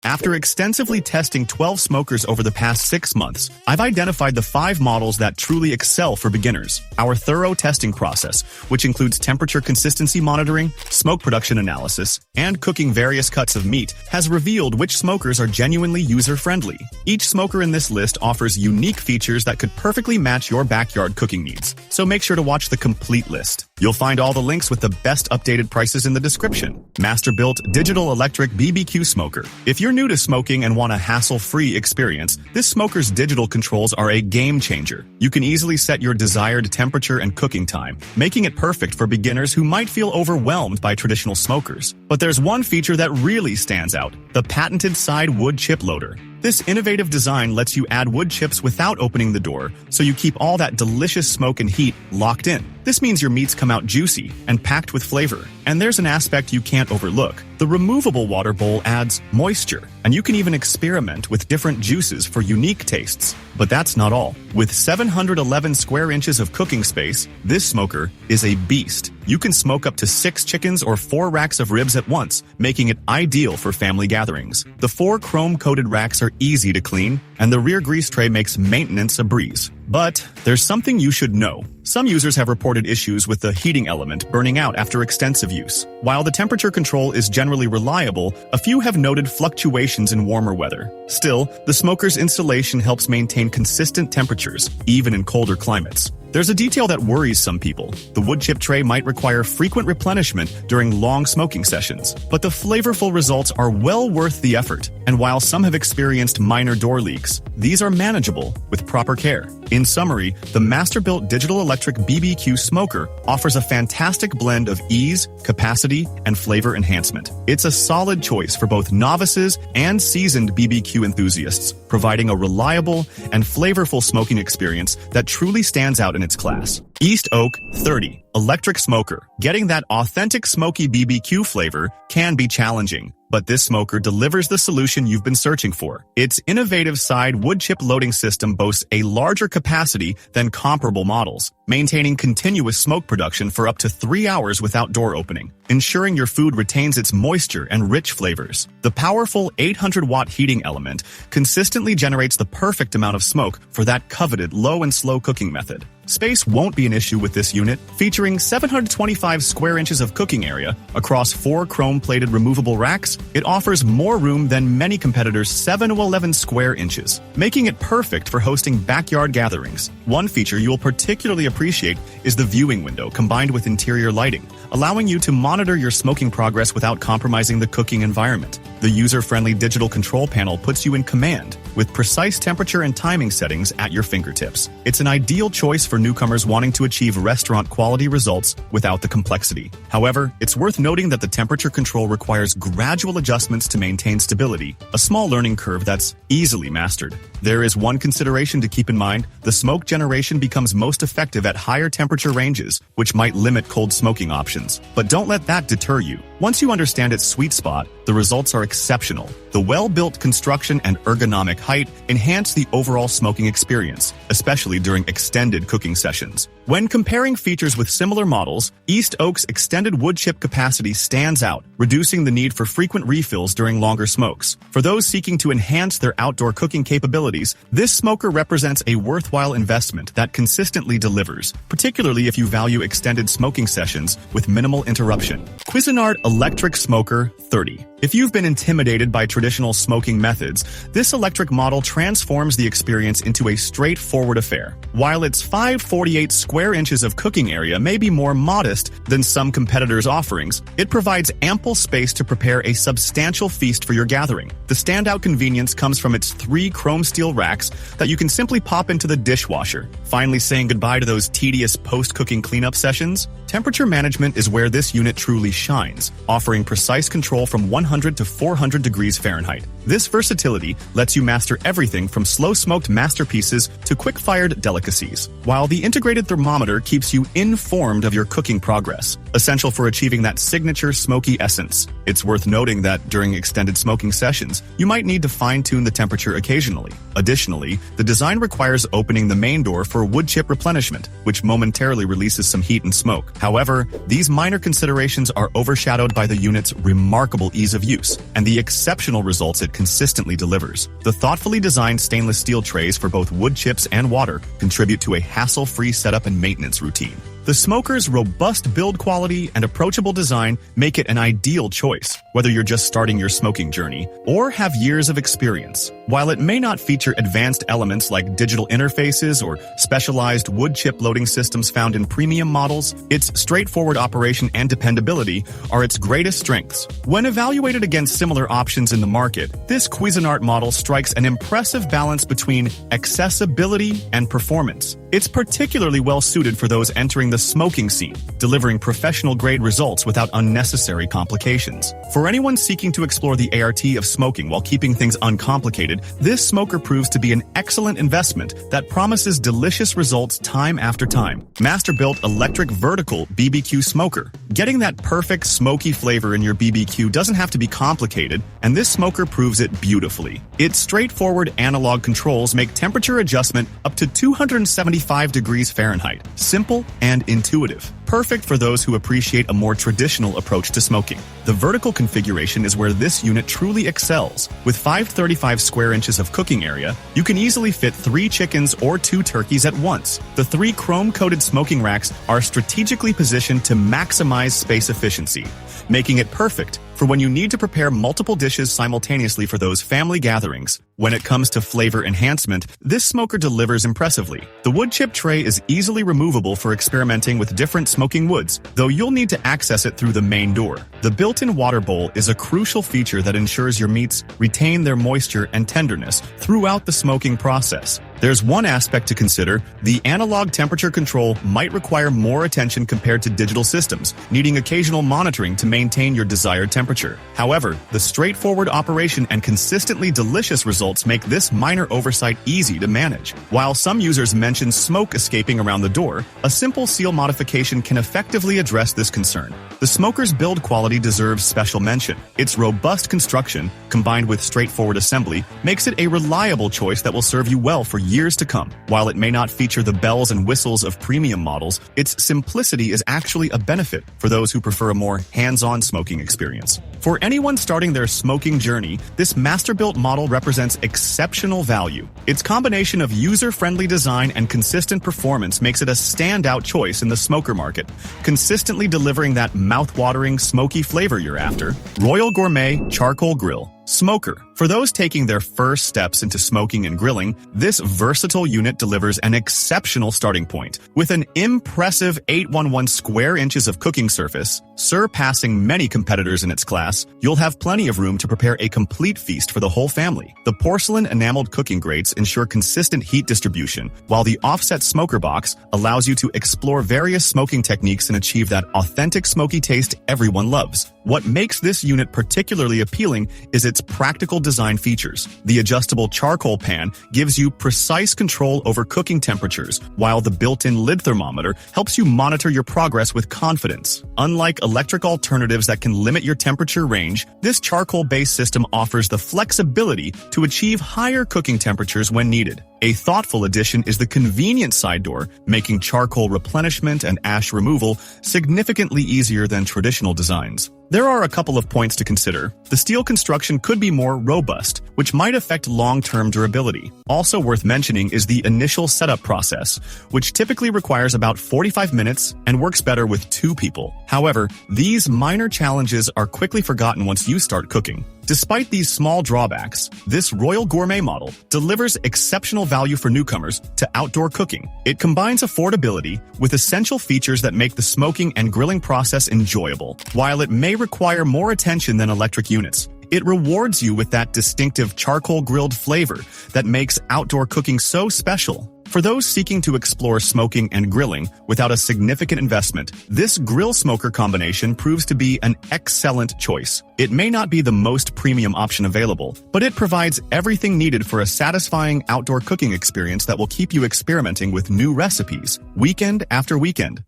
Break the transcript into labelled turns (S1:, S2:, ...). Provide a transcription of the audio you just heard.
S1: After extensively testing 12 smokers over the past 6 months, I've identified the 5 models that truly excel for beginners. Our thorough testing process, which includes temperature consistency monitoring, smoke production analysis, and cooking various cuts of meat, has revealed which smokers are genuinely user-friendly. Each smoker in this list offers unique features that could perfectly match your backyard cooking needs, so make sure to watch the complete list. You'll find all the links with the best updated prices in the description. Masterbuilt Digital Electric BBQ Smoker. If you're new to smoking and want a hassle-free experience, this smoker's digital controls are a game changer. You can easily set your desired temperature and cooking time, making it perfect for beginners who might feel overwhelmed by traditional smokers. But there's one feature that really stands out: the patented side wood chip loader. This innovative design lets you add wood chips without opening the door, so you keep all that delicious smoke and heat locked in. This means your meats come out juicy and packed with flavor. And there's an aspect you can't overlook. The removable water bowl adds moisture, and you can even experiment with different juices for unique tastes. But that's not all. With 711 square inches of cooking space, this smoker is a beast. You can smoke up to 6 chickens or 4 racks of ribs at once, making it ideal for family gatherings. The 4 chrome-coated racks are easy to clean, and the rear grease tray makes maintenance a breeze. But there's something you should know. Some users have reported issues with the heating element burning out after extensive use. While the temperature control is generally reliable, a few have noted fluctuations in warmer weather. Still, the smoker's installation helps maintain consistent temperatures, even in colder climates. There's a detail that worries some people. The wood chip tray might require frequent replenishment during long smoking sessions, but the flavorful results are well worth the effort. And while some have experienced minor door leaks, these are manageable with proper care. In summary, the Masterbuilt Digital Electric BBQ Smoker offers a fantastic blend of ease, capacity, and flavor enhancement. It's a solid choice for both novices and seasoned BBQ enthusiasts, providing a reliable and flavorful smoking experience that truly stands out in its class. East Oak 30 Electric Smoker. Getting that authentic smoky BBQ flavor can be challenging, but this smoker delivers the solution you've been searching for. Its innovative side wood chip loading system boasts a larger capacity than comparable models, maintaining continuous smoke production for up to 3 hours without door opening, ensuring your food retains its moisture and rich flavors. The powerful 800-watt heating element consistently generates the perfect amount of smoke for that coveted low and slow cooking method. Space won't be an issue with this unit, featuring 725 square inches of cooking area across 4 chrome-plated removable racks. It offers more room than many competitors' 7 to 11 square inches, making it perfect for hosting backyard gatherings. One feature you'll particularly appreciate is the viewing window combined with interior lighting, allowing you to monitor your smoking progress without compromising the cooking environment. The user-friendly digital control panel puts you in command, with precise temperature and timing settings at your fingertips. It's an ideal choice for newcomers wanting to achieve restaurant-quality results without the complexity. However, it's worth noting that the temperature control requires gradual adjustments to maintain stability, a small learning curve that's easily mastered. There is one consideration to keep in mind: the smoke generation becomes most effective at higher temperature ranges, which might limit cold smoking options. But don't let that deter you. Once you understand its sweet spot, the results are exceptional. The well-built construction and ergonomic height enhance the overall smoking experience, especially during extended cooking sessions. When comparing features with similar models, East Oak's extended wood chip capacity stands out, reducing the need for frequent refills during longer smokes. For those seeking to enhance their outdoor cooking capabilities, this smoker represents a worthwhile investment that consistently delivers, particularly if you value extended smoking sessions with minimal interruption. Cuisinart Electric Smoker 30. If you've been intimidated by traditional smoking methods, this electric model transforms the experience into a straightforward affair. While its 548 square inches of cooking area may be more modest than some competitors' offerings, it provides ample space to prepare a substantial feast for your gathering. The standout convenience comes from its 3 chrome steel racks that you can simply pop into the dishwasher. Finally saying goodbye to those tedious post-cooking cleanup sessions? Temperature management is where this unit truly shines, offering precise control from 100 to 400 degrees Fahrenheit. This versatility lets you master everything from slow-smoked masterpieces to quick-fired delicacies, while the integrated thermometer keeps you informed of your cooking progress, essential for achieving that signature smoky essence. It's worth noting that during extended smoking sessions, you might need to fine-tune the temperature occasionally. Additionally, the design requires opening the main door for wood chip replenishment, which momentarily releases some heat and smoke. However, these minor considerations are overshadowed by the unit's remarkable ease of of use and the exceptional results it consistently delivers. The thoughtfully designed stainless steel trays for both wood chips and water contribute to a hassle-free setup and maintenance routine. The smoker's robust build quality and approachable design make it an ideal choice, whether you're just starting your smoking journey or have years of experience. While it may not feature advanced elements like digital interfaces or specialized wood chip loading systems found in premium models, its straightforward operation and dependability are its greatest strengths. When evaluated against similar options in the market, this Cuisinart model strikes an impressive balance between accessibility and performance. It's particularly well suited for those entering the smoking scene, delivering professional-grade results without unnecessary complications. For anyone seeking to explore the ART of smoking while keeping things uncomplicated, this smoker proves to be an excellent investment that promises delicious results time after time. Masterbuilt Electric Vertical BBQ Smoker. Getting that perfect smoky flavor in your BBQ doesn't have to be complicated, and this smoker proves it beautifully. Its straightforward analog controls make temperature adjustment up to 275 degrees Fahrenheit, simple and intuitive. Perfect for those who appreciate a more traditional approach to smoking. The vertical configuration is where this unit truly excels. With 535 square inches of cooking area, you can easily fit 3 chickens or 2 turkeys at once. The 3 chrome-coated smoking racks are strategically positioned to maximize space efficiency, making it perfect for when you need to prepare multiple dishes simultaneously for those family gatherings. When it comes to flavor enhancement, this smoker delivers impressively. The wood chip tray is easily removable for experimenting with different smoking woods, though you'll need to access it through the main door. The built-in water bowl is a crucial feature that ensures your meats retain their moisture and tenderness throughout the smoking process. There's one aspect to consider. The analog temperature control might require more attention compared to digital systems, needing occasional monitoring to maintain your desired temperature. However, the straightforward operation and consistently delicious results make this minor oversight easy to manage. While some users mention smoke escaping around the door, a simple seal modification can effectively address this concern. The smoker's build quality deserves special mention. Its robust construction, combined with straightforward assembly, makes it a reliable choice that will serve you well for years to come. While it may not feature the bells and whistles of premium models, its simplicity is actually a benefit for those who prefer a more hands-on smoking experience. For anyone starting their smoking journey, this Masterbuilt model represents exceptional value. Its combination of user-friendly design and consistent performance makes it a standout choice in the smoker market, consistently delivering that mouth-watering, smoky flavor you're after. Royal Gourmet Charcoal Grill Smoker. For those taking their first steps into smoking and grilling, this versatile unit delivers an exceptional starting point. With an impressive 811 square inches of cooking surface, surpassing many competitors in its class, you'll have plenty of room to prepare a complete feast for the whole family. The porcelain enameled cooking grates ensure consistent heat distribution, while the offset smoker box allows you to explore various smoking techniques and achieve that authentic smoky taste everyone loves. What makes this unit particularly appealing is its practical design features. The adjustable charcoal pan gives you precise control over cooking temperatures, while the built-in lid thermometer helps you monitor your progress with confidence. Unlike electric alternatives that can limit your temperature range, this charcoal-based system offers the flexibility to achieve higher cooking temperatures when needed. A thoughtful addition is the convenient side door, making charcoal replenishment and ash removal significantly easier than traditional designs. There are a couple of points to consider. The steel construction could be more robust, which might affect long-term durability. Also worth mentioning is the initial setup process, which typically requires about 45 minutes and works better with 2 people. However, these minor challenges are quickly forgotten once you start cooking. Despite these small drawbacks, this Royal Gourmet model delivers exceptional value for newcomers to outdoor cooking. It combines affordability with essential features that make the smoking and grilling process enjoyable. While it may require more attention than electric units, it rewards you with that distinctive charcoal grilled flavor that makes outdoor cooking so special. For those seeking to explore smoking and grilling without a significant investment, this grill smoker combination proves to be an excellent choice. It may not be the most premium option available, but it provides everything needed for a satisfying outdoor cooking experience that will keep you experimenting with new recipes, weekend after weekend.